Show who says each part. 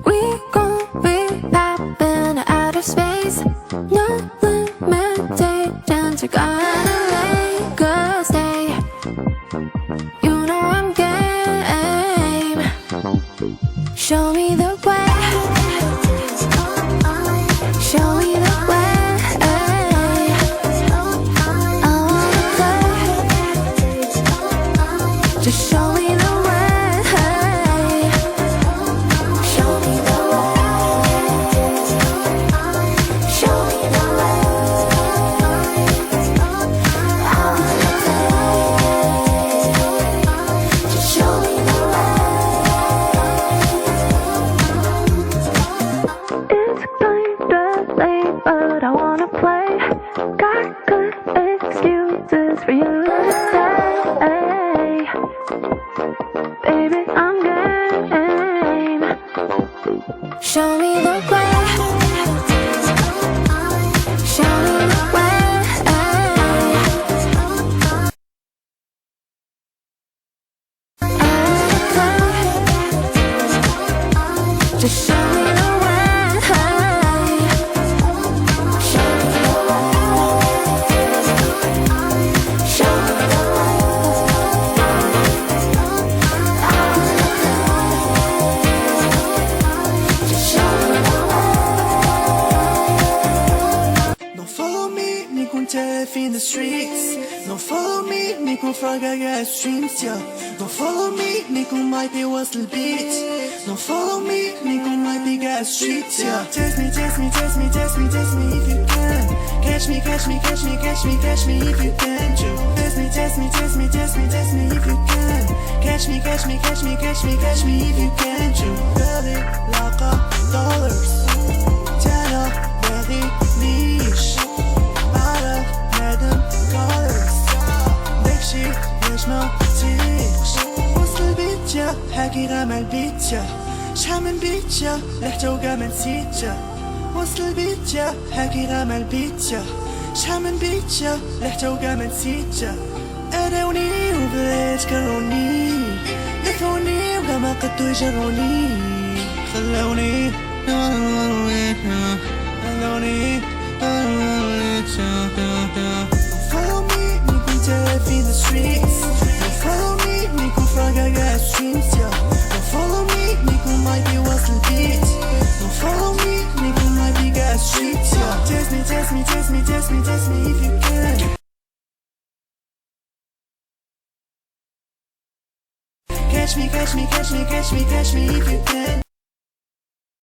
Speaker 1: We gon' be poppin' outer space. No limitations, we're gonna make a stay. You know I'm game. Show me the way. Show me the way. I wanna play. Just show me the way. Show me the way. Show me the way. I wanna play. Just show me the way. It's kinda late, but I wanna play. Got good excuses for you to say. Baby, I'm game. Show me the way. Show me the way. I wanna play. Just show me the way. Show me the way. Show me the way. I wanna play. Just show me the way.
Speaker 2: Don't follow me, نكون تاف in the streets. Don't follow me, نكون فرقة streams, yeah. Don't follow me, نكون مايبي وصل البيت. Don't follow me, نكون مايبي streets, yeah. Test me, test me, test me, test me, test me if you can. Catch me, catch me, catch me, catch me, catch me if you can. Test me, test me, test me, test me, test me if you can. Catch me, catch me, catch me, catch me, catch me if you can. باغي لاقى dollars. تانا باغي ليش على مادم colors. داكشي ليش ما تيجش. وصل البيت يا حكي غامع البيت يا. شحال من بيت يا لحتى وكاع ما نسيت يا. وصل البيت يا حكي غامع البيت يا. شحال من بيت يا لحتى وكاع ما نسيت يا. أداوني وبلاد كرهوني. لفوني وكاع ما قدو يجروني. خلوني follow me, نكون تاف in the streets. Don't follow me, نكون فرقة streams, yeah. Don't follow me, نكون مايبي وصل البيت. Don't follow me, نكون مايبي streets, yeah. Test me, test me, test me, test me, test me if you can. Catch me, catch me, catch me, catch me, catch me if you can.